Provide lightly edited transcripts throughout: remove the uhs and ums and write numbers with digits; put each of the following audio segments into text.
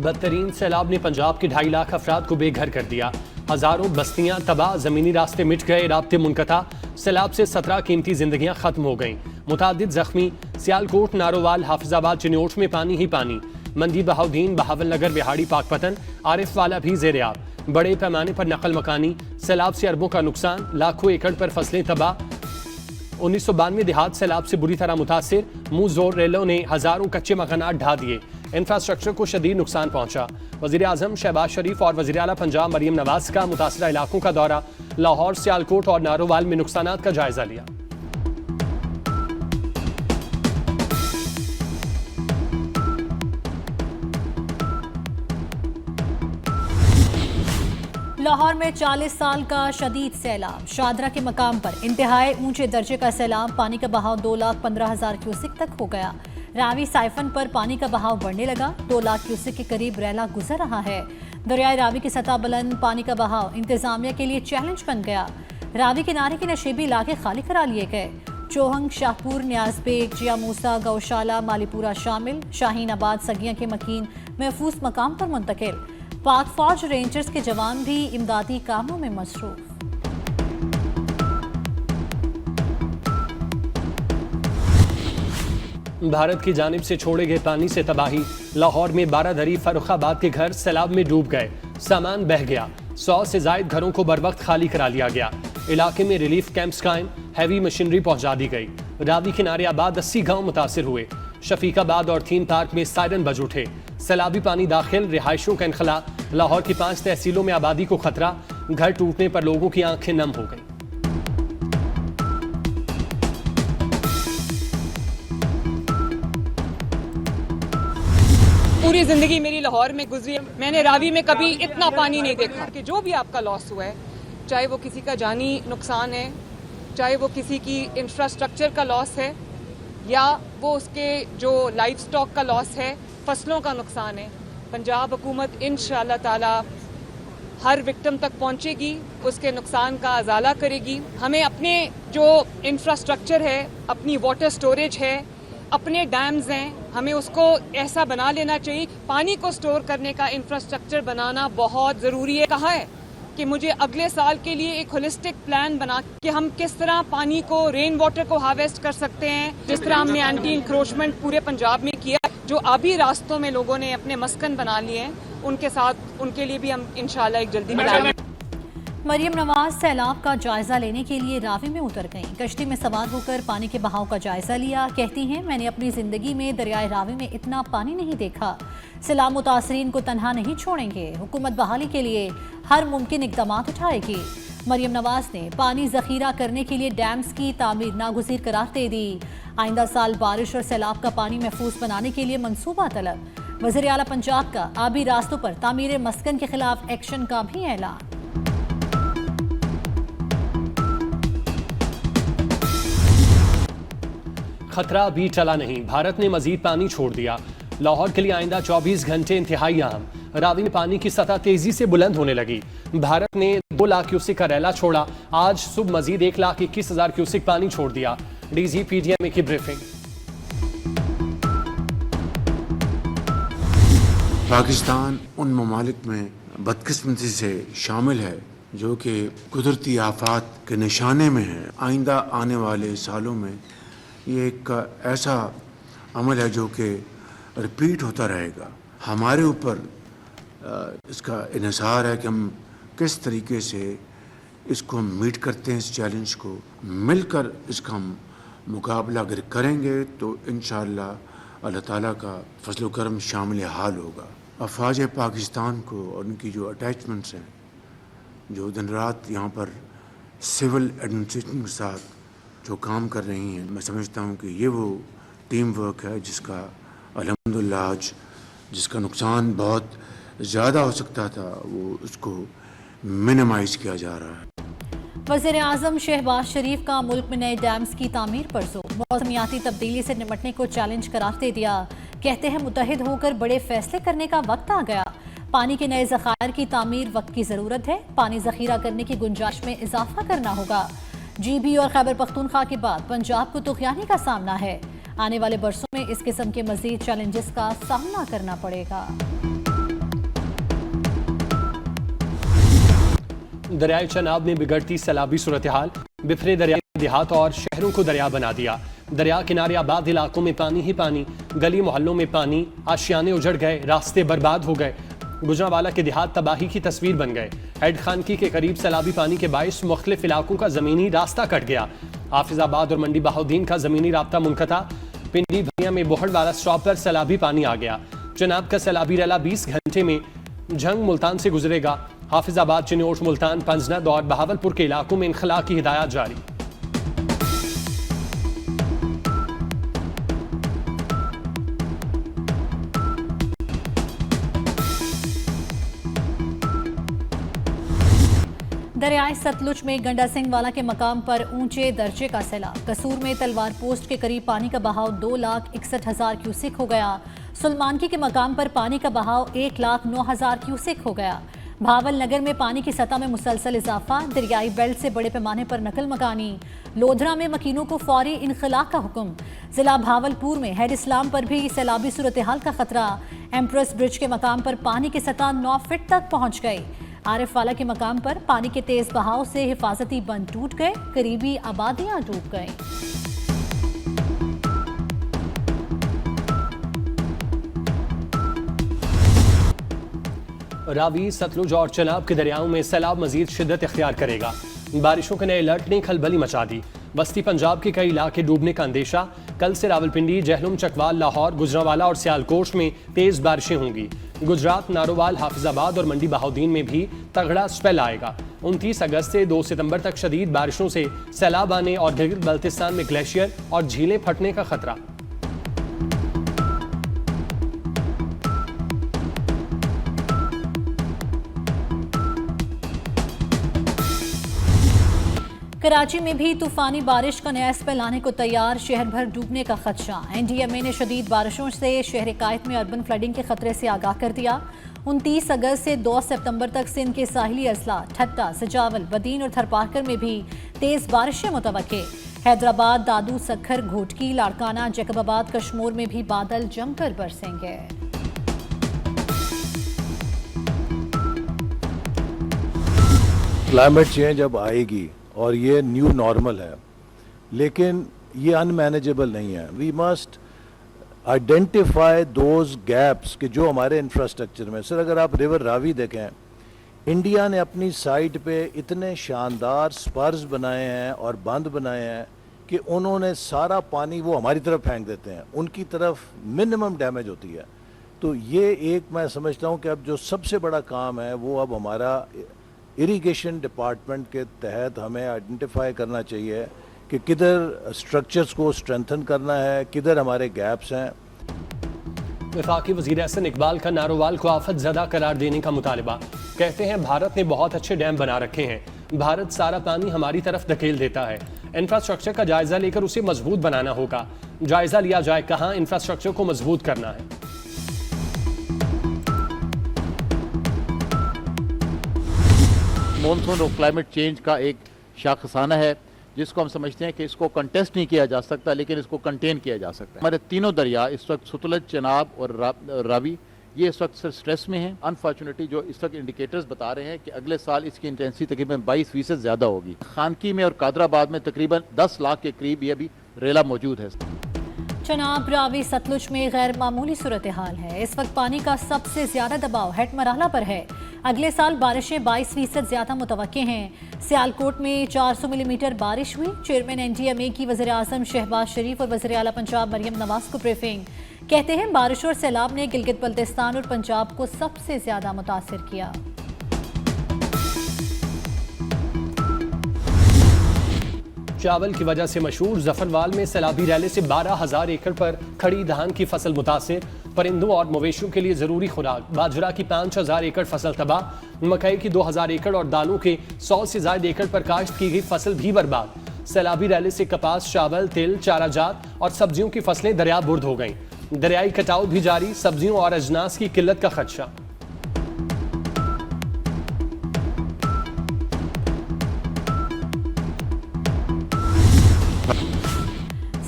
बदतरीन सैलाब ने पंजाब के 2.5 लाख अफराद को बेघर कर दिया। हजारों बस्तियां तबाह, जमीनी रास्ते मिट गए, राब्ते मुनक़ता। सैलाब से 17 कीमती जिंदगियां खत्म हो गईं, मुतादिद जख्मी। सियालकोट, नारोवाल, हाफिजाबाद, चिन्योट में पानी ही पानी। मंडी, बहाउद्दीन, बहावल नगर, बिहाड़ी, पाकपतन, आरिफ वाला भी ज़ेर-ए-आब। बड़े पैमाने पर नकल मकानी। सैलाब से अरबों का नुकसान, लाखों एकड़ पर फसलें तबाह। 1992 देहात सैलाब से बुरी तरह मुतासिर। मुंह जोर रेलों ने हजारों कच्चे मकानात ढा दिए, इंफ्रास्ट्रक्चर को शदीद नुकसान पहुंचा। वज़ीर आज़म शहबाज शरीफ और वज़ीर आला पंजाब मरियम नवाज का मुतासरा इलाकों का दौरा। लाहौर, सियालकोट और नारोवाल में नुकसानात का जायजा लिया। लाहौर में 40 साल का शदीद सैलाब। शादरा के मकाम पर इंतहाई ऊंचे दर्जे का सैलाब। पानी का बहाव 2,15,000 क्यूसिक तक हो गया। रावी साइफन पर पानी का बहाव बढ़ने लगा। 2 लाख क्यूसिक के करीब रैला गुजर रहा है। दरियाए रावी की सतह बुलंद, पानी का बहाव इंतजामिया के लिए चैलेंज बन गया। रावी किनारे के नशेबी इलाके खाली करा लिए गए। चोहंग, शाहपुर, न्याजबेग, जिया मूसा, गौशाला, मालीपुरा शामिल। शाहीन आबाद, सगियां के मकीन महफूज मकाम पर मुंतकिल। पाक फौज रेंजर्स के जवान भी इमदादी कामों में मसरूफ। भारत की जानिब से छोड़े गए पानी से तबाही। लाहौर में 12 दरी फर्रुखाबाद के घर सैलाब में डूब गए, सामान बह गया। 100 से जायद घरों को बरवक्त खाली करा लिया गया। इलाके में रिलीफ कैंप्स कायम, हैवी मशीनरी पहुंचा दी गई। रावी किनारे आबाद 80 गांव मुतासिर हुए। शफीकाबाद और थीम पार्क में सायरन बज उठे। सैलाबी पानी दाखिल, रिहायशों का इनखला। लाहौर की 5 तहसीलों में आबादी को खतरा। घर टूटने पर लोगों की आंखें नम हो गई। पूरी जिंदगी मेरी लाहौर में गुजरी है। मैंने रावी में कभी इतना पानी नहीं देखा कि जो भी आपका लॉस हुआ है, चाहे वो किसी का जानी नुकसान है, चाहे वो किसी की इंफ्रास्ट्रक्चर का लॉस है, या वो उसके जो लाइफ स्टॉक का लॉस है, फसलों का नुकसान है। पंजाब हुकूमत इंशाअल्लाह ताला हर विक्टिम तक पहुंचेगी, उसके नुकसान का अजाला करेगी। हमें अपने जो इंफ्रास्ट्रक्चर है, अपनी वाटर स्टोरेज है, अपने डैम्स हैं, हमें उसको ऐसा बना लेना चाहिए। पानी को स्टोर करने का इंफ्रास्ट्रक्चर बनाना बहुत ज़रूरी है। कहा है कि मुझे अगले साल के लिए एक होलिस्टिक प्लान बना कि हम किस तरह पानी को, रेन वाटर को हार्वेस्ट कर सकते हैं। जिस तरह हमने एंटी इंक्रोचमेंट पूरे पंजाब में किया, जो आबी रास्तों में लोगों ने अपने मस्कन बना लिए हैं, उनके साथ उनके लिए भी हम इंशाल्लाह एक जल्दी बनाएंगे। मरियम नवाज सैलाब का जायजा लेने के लिए रावी में उतर गईं। कश्ती में सवार होकर पानी के बहाव का जायजा लिया। कहती हैं, मैंने अपनी जिंदगी में दरियाए रावी में इतना पानी नहीं देखा। सैलाब मुतासरीन को तन्हा नहीं छोड़ेंगे। हुकूमत बहाली के लिए हर मुमकिन इकदाम उठाएगी। मरियम नवाज ने पानी जखीरा करने के लिए डैम्स की तामीर नागुज़ीर करार दे दी। आइंदा साल बारिश और सैलाब का पानी महफूज बनाने के लिए मंसूबा तलब। वज़ीर आला पंजाब का आबी रास्तों पर तामीर मस्कन के खिलाफ एक्शन का भी ऐलान। खतरा भी टला नहीं, भारत ने मजीद पानी छोड़ दिया। लाहौर के लिए आइंदा 24 घंटे इंतहाई अहम। रावी में पानी की सतह तेजी से बुलंद होने लगी। भारत ने 2 लाख क्यूसिक का रैला छोड़ा। आज सुबह मजीद 1,21,000 क्यूसिक पानी छोड़ दिया। डीजी पीडीएम की ब्रीफिंग। पाकिस्तान उन ममालिक में बदकिस्मती से शामिल है जो कि कुदरती आफात के निशाने में है। आइंदा आने वाले सालों में ये एक ऐसा अमल है जो कि रिपीट होता रहेगा। हमारे ऊपर इसका इन्हिसार है कि हम किस तरीके से इसको मीट करते हैं। इस चैलेंज को मिलकर इसका हम मुकाबला अगर करेंगे तो इंशाअल्लाह अल्लाह ताला का फजल करम शामिल हाल होगा। अफवाज पाकिस्तान को और उनकी जो अटैचमेंट्स हैं, जो दिन रात यहाँ पर सिविल एडमिनिस्ट्रेशन के साथ जो काम कर रही हैं, मैं समझता हूँ कि ये वो टीम वर्क है जिसका अल्हम्दुलिल्लाह आज जिसका नुकसान बहुत ज़्यादा हो सकता था, वो उसको मिनिमाइज़ किया जा रहा है। वज़ीर आज़म शहबाज शरीफ का मुल्क में नए डैम्स की तामीर पर जोर। मौसमियाती तब्दीली से निपटने को चैलेंज करार दे दिया। कहते हैं, मुत्तहिद होकर बड़े फैसले करने का वक्त आ गया। पानी के नए ज़खायर की तामीर वक्त की ज़रूरत है। पानी ज़खीरा करने की गुंजाइश में इजाफा करना होगा। GB और खैबर पख्तूनख्वा के बाद पंजाब को तुग़यानी का सामना है। आने वाले बरसों में इस किस्म के मज़ीद चैलेंजेस का सामना करना पड़ेगा। दरियाए चनाब ने बिगड़ती सैलाबी सूरत हाल, बिफरे दरियाई देहात और शहरों को दरिया बना दिया। दरिया किनारे आबाद इलाकों में पानी ही पानी, गली मोहल्लों में पानी, आशियाने उजड़ गए, रास्ते बर्बाद हो गए। गुजरांवाला के देहात तबाही की तस्वीर बन गए। हेड खानकी के करीब सैलाबी पानी के बायस मुख्तलिफ इलाकों का जमीनी रास्ता कट गया। हाफिजाबाद और मंडी बहाउद्दीन का जमीनी रास्ता मुनक़ता। पिंडी भैया में बोहड़ वाला स्टॉप पर सैलाबी पानी आ गया। चनाब का सैलाबी रैला 20 घंटे में झंग मुल्तान से गुजरेगा। हाफिजाबाद, चिन्नौट, मुल्तान, पंजनद और बहावलपुर के इलाकों में इनखला की हिदायत जारी। दरियाए सतलुज में गंडा सिंह वाला के मकाम पर ऊंचे दर्जे का सैलाब। कसूर में तलवार पोस्ट के करीब पानी का बहाव 2,61,000 क्यूसिक हो गया। सुलमानकी के मकाम पर पानी का बहाव 1,09,000 क्यूसिक हो गया। भावल नगर में पानी की सतह में मुसलसल इजाफा। दरियाई बेल्ट से बड़े पैमाने पर नकल मकानी। लोधरा में मकीनों को फौरी इनखला का हुक्म। जिला भावलपुर में हेड इस्लाम पर भी सैलाबी सूरत हाल का खतरा। एम्प्रेस ब्रिज के मकाम पर पानी की सतह 9 फीट तक पहुंच गई। आरिफ वाला के मकाम पर पानी के तेज बहाव से हिफाजती बंद टूट गए। करीबी आबादियां डूब गईं। रावी, सतलुज और चनाब के दरियाओं में सैलाब मजीद शिद्दत इख्तियार करेगा। बारिशों के नए अलर्ट ने खलबली मचा दी। वस्ती पंजाब के कई इलाके डूबने का अंदेशा। कल से रावलपिंडी, जहलुम, चकवाल, लाहौर, गुजरांवाला और सियालकोट में तेज बारिशें होंगी। गुजरात, नारोवाल, हाफिजाबाद और मंडी बहाउद्दीन में भी तगड़ा स्पेल आएगा। 29 अगस्त से 2 सितंबर तक शदीद बारिशों से सैलाब आने और गिलगित बल्तिस्तान में ग्लेशियर और झीलें फटने का खतरा। कराची में भी तूफानी बारिश का नया स्पेल आने को तैयार। शहर भर डूबने का खदशा। NDMA ने शदीद बारिशों से शहर कायद में अर्बन फ्लडिंग के खतरे से आगाह कर दिया। 29 अगस्त से 2 सितंबर तक सिंध के साहिली अजला, ठट्टा, सजावल, बदीन और थरपारकर में भी तेज बारिशें मुतवक्के। हैदराबाद, दादू, सखर, घोटकी, लाड़काना, जैकबाबाद, कश्मोर में भी बादल जमकर बरसेंगे। क्लाइमेट चेंज अब आएगी और ये न्यू नॉर्मल है, लेकिन ये अनमैनेजेबल नहीं है। We must identify those gaps कि जो हमारे इंफ्रास्ट्रक्चर में। सर, अगर आप रिवर रावी देखें, इंडिया ने अपनी साइड पे इतने शानदार स्पर्स बनाए हैं और बंद बनाए हैं कि उन्होंने सारा पानी वो हमारी तरफ फेंक देते हैं, उनकी तरफ मिनिमम डैमेज होती है। तो ये एक मैं समझता हूँ कि अब जो सबसे बड़ा काम है वो अब हमारा इरिगेशन डिपार्टमेंट के तहत हमें आइडेंटिफाई करना चाहिए कि किधर स्ट्रक्चर्स को स्ट्रेंथन करना है, किधर हमारे गैप्स हैं। वफाकी वज़ीर एहसन इकबाल का नारोवाल को आफत ज़दा करार देने का मुतालबा। कहते हैं भारत ने बहुत अच्छे डैम बना रखे हैं, भारत सारा पानी हमारी तरफ धकेल देता है। इंफ्रास्ट्रक्चर का जायजा लेकर उसे मजबूत बनाना होगा। जायजा लिया जाए कहाँ इंफ्रास्ट्रक्चर को मजबूत करना है। मॉनसून और क्लाइमेट चेंज का एक शाखसाना है जिसको हम समझते हैं कि इसको कंटेस्ट नहीं किया जा सकता, लेकिन इसको कंटेन किया जा सकता है। हमारे तीनों दरिया इस वक्त सतलुज, चनाब और रावी ये इस वक्त स्ट्रेस में हैं। अनफॉर्चुनेटली जो इस वक्त इंडिकेटर्स बता रहे हैं कि अगले साल इसकी इंटेंसिटी तकरीबन 22% ज़्यादा होगी। खानकी में और कादराबाद में तकरीबन 10 लाख के करीब ये अभी रेला मौजूद है। चनाब, रावी, सतलुज में गैर मामूली सूरत हाल है। इस वक्त पानी का सबसे ज्यादा दबाव हेड मरहला पर है। अगले साल बारिशें 22% ज्यादा मुतवक्के हैं। सियालकोट में 400 मिलीमीटर बारिश हुई। चेयरमैन NDMA की वज़ीर आज़म शहबाज शरीफ और वज़ीर आला पंजाब मरियम नवाज को ब्रीफिंग। कहते हैं बारिश और सैलाब ने गिलगित बल्तिस्तान और पंजाब को सबसे ज्यादा मुतासिर किया। चावल की वजह से मशहूर जफरवाल में सैलाबी रैले से 12,000 एकड़ पर खड़ी धान की फसल मुतासिर। परिंदों और मवेशियों के लिए जरूरी खुराक। बाजरा की 5,000 एकड़ फसल तबाह। मकई की 2,000 एकड़ और दालों के 100 से ज्यादा एकड़ पर काश्त की गई फसल भी बर्बाद। सैलाबी रैले से कपास, चावल, तिल, चाराजात और सब्जियों की फसलें दरिया बुर्द हो गईं। दरियाई कटाव भी जारी। सब्जियों और अजनास की किल्लत का खदशा।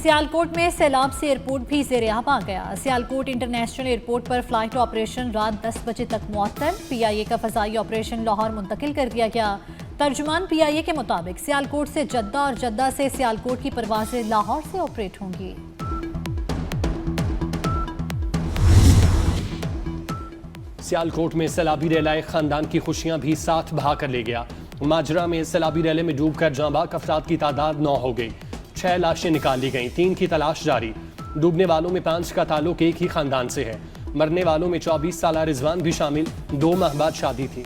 सियालकोट में सैलाब से एयरपोर्ट भी ज़ेर-ए-आब आ गया। सियालकोट इंटरनेशनल एयरपोर्ट पर फ्लाइट ऑपरेशन रात 10 बजे तक मुअत्तल। PIA का फ़ज़ाई ऑपरेशन लाहौर मुंतकिल कर दिया गया। तर्जुमान PIA के मुताबिक सियालकोट से जद्दा और जद्दा से सियालकोट की परवाजें लाहौर से ऑपरेट होंगी। सियालकोट में सैलाबी रैला एक खानदान की खुशियां भी साथ बहा कर ले गया। माजरा में सैलाबी रैले में डूबकर जांबाक अफराद की तादाद 9 हो गई। 6 लाशें निकाली गईं, 3 की तलाश जारी। डूबने वालों में 5 का ताल्लुक एक ही खानदान से है। मरने वालों में 24 साला रिजवान भी शामिल। 2 माह बाद शादी थी।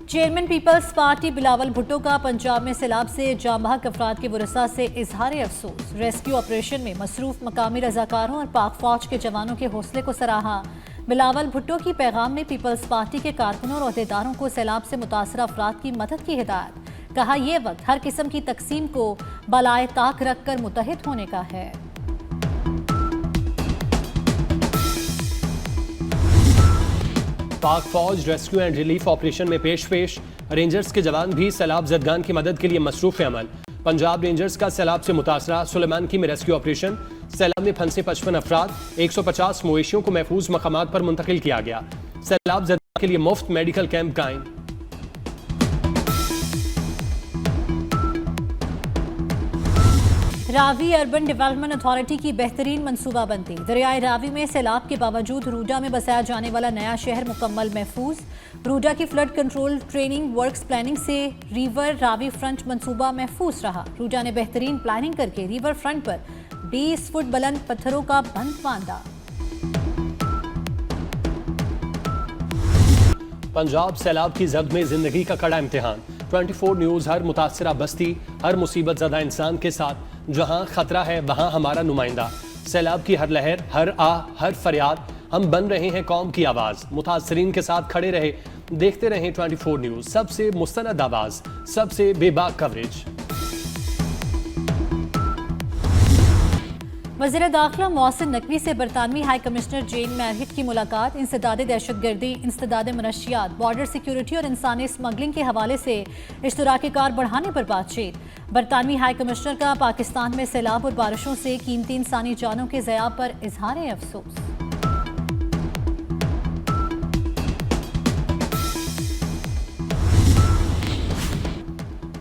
चेयरमैन पीपल्स पार्टी बिलावल भुट्टो का पंजाब में सैलाब से जांबाक अफराद के वरसा से इजहार अफसोस। रेस्क्यू ऑपरेशन में मसरूफ मकामी रजाकारों और पाक फौज के जवानों के हौसले को सराहा। बिलावल भुट्टो की पैगाम में पीपल्स पार्टी के कारकुनों और अहदेदारों को सैलाब से मुतासर अफराद की मदद की हिदायत। कहा यह वक्त हर किस्म की तकसीम को बलाए ताक रखकर मुतहिद होने का है। पाक फौज रेस्क्यू एंड रिलीफ ऑपरेशन में पेश रेंजर्स के जवान भी सैलाब जदगान की मदद के लिए मसरूफ अमल। पंजाब रेंजर्स का सैलाब से मुतासरा सुलेमान की में रेस्क्यू ऑपरेशन। सैलाब में फंसे 55 अफराद, 150 मवेशियों को महफूज मकामात पर मुंतकिल किया गया। सैलाब जदगान के लिए मुफ्त मेडिकल कैंप कायम। रावी अर्बन डेवलपमेंट अथॉरिटी की बेहतरीन मनसूबाबंदी। दरियाए रावी में सैलाब के बावजूद रूडा में बसाया जाने वाला नया शहर मुकम्मल महफूज। रूडा की flood control training works planning से रिवर रावी फ्रंट मनसूबा महफूज रहा। रूडा ने बेहतरीन प्लानिंग करके रिवर फ्रंट पर 20 फुट बुलंद पत्थरों का बंध बांधा। पंजाब सैलाब की जद में जिंदगी का कड़ा इम्तिहान। 24 न्यूज़ हर मुतासरा बस्ती, हर मुसीबत ज़दा इंसान के साथ। जहां खतरा है वहां हमारा नुमाइंदा। सैलाब की हर लहर, हर आह, हर फरियाद, हम बन रहे हैं कौम की आवाज़। मुतासरीन के साथ खड़े रहे, देखते रहें 24 न्यूज़। सबसे मुस्तनद आवाज़, सबसे बेबाक कवरेज। वज़ीर दाखिला मोहसिन नकवी से बरतानवी हाई कमिश्नर जेन मैरहिट की मुलाकात। इंसदाद दहशतगर्दी, इंसदाद मनशियात, बॉर्डर सिक्योरिटी और इंसानी स्मगलिंग के हवाले से इश्तराकी कार बढ़ाने पर बातचीत। बरतानवी हाई कमिश्नर का पाकिस्तान में सैलाब और बारिशों से कीमती इंसानी जानों के ज़या पर इजहार अफसोस।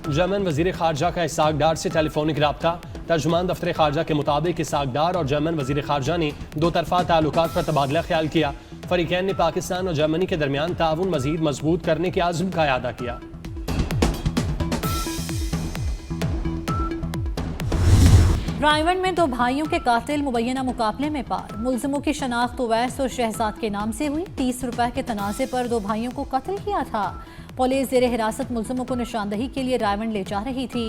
जर्मन वजीर खारजा का इसाक डार से टेलीफोनिक रब्ता। तर्जुमान दफ्तर खारजा के मुताबिक इसाक डार और जर्मन वजीर खारजा ने दो तरफा ताल्लुकात पर तबादला ख्याल किया। फरीकैन ने पाकिस्तान और जर्मनी के दरमियान ताउन मजीद मजबूत करने के आज़म का इआदा किया। रायवन में 2 भाइयों के कातिल मुबैना मुकाबले में पार। मुलजिमों की शनाख्त उवैस और शहजाद के नाम से हुई। 30 रुपए के तनाजे पर 2 भाइयों को कत्ल किया था। पुलिस जेर हिरासत मुलजिमों को निशानदही के लिए रायवन ले जा रही थी,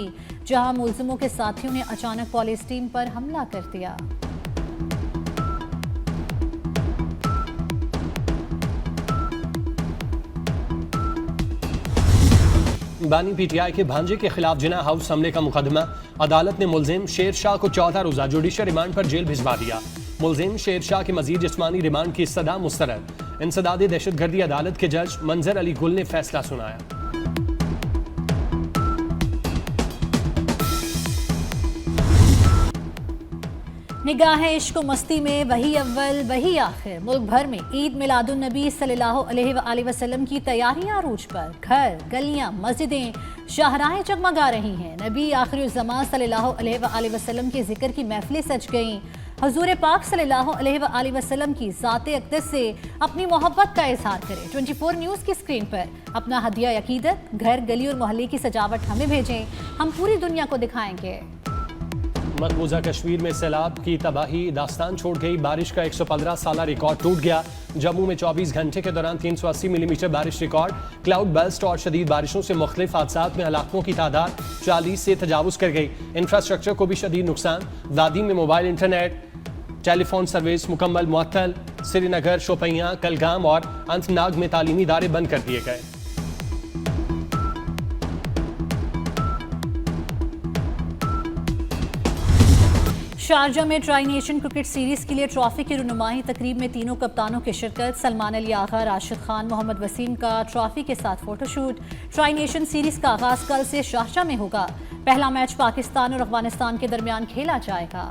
जहां मुलजिमों के साथियों ने अचानक पुलिस टीम पर हमला कर दिया। बानी PTI के भांजे के खिलाफ जिना हाउस हमले का मुकदमा। अदालत ने मुलजिम शेर शाह को 14 रोजा जुडिशल रिमांड पर जेल भिजवा दिया। मुलजिम शेर शाह की मजीद जिस्मानी रिमांड की सदा मुस्तरद। इंसदाद दहशतगर्दी अदालत के जज मंजर अली गुल ने फैसला सुनाया। निगाह इश्क मस्ती में वही अव्वल वही आखिर। मुल्क भर में ईद मिलादुन नबी सल्लल्लाहु अलैहि वसल्लम की तैयारियां अरूज पर। घर, गलियां, मस्जिदें, शाहराहें जगमगा रही हैं। नबी आखिर ज़मां सल्लल्लाहु अलैहि वसल्लम के जिक्र की महफिलें सज गईं। हुजूर पाक सल्लल्लाहु अलैहि वसल्लम की ज़ाते अक़दस से अपनी मोहब्बत का इजहार करें। 24 न्यूज़ की स्क्रीन पर अपना हदिया अकीदत, घर, गली और मोहल्ले की सजावट हमें भेजें, हम पूरी दुनिया को दिखाएंगे। मकबूजा कश्मीर में सैलाब की तबाही दास्तान छोड़ गई। बारिश का 115 साला रिकॉर्ड टूट गया। जम्मू में 24 घंटे के दौरान 380 मिलीमीटर बारिश रिकॉर्ड। क्लाउड बर्स्ट और शदीद बारिशों से मुख्तलिफ हादसात में हलाकों की तादाद 40 से तजावुज कर गई। इंफ्रास्ट्रक्चर को भी शदीद नुकसान। वादी में मोबाइल इंटरनेट, टेलीफोन सर्विस मुकम्मल मुअत्तल। श्रीनगर, शोपियां, कलगाम और अनंतनाग में तालीमी इदारे बंद कर दिए गए। शारजा में ट्राई नेशन क्रिकेट सीरीज के लिए ट्रॉफी की रुनुमाही तकरीब में तीनों कप्तानों की शिरकत। सलमान अली आगा, राशिद खान, मोहम्मद वसीम का ट्रॉफी के साथ फोटोशूट। ट्राई नेशन सीरीज का आगाज कल से शारजा में होगा। पहला मैच पाकिस्तान और अफगानिस्तान के दरमियान खेला जाएगा।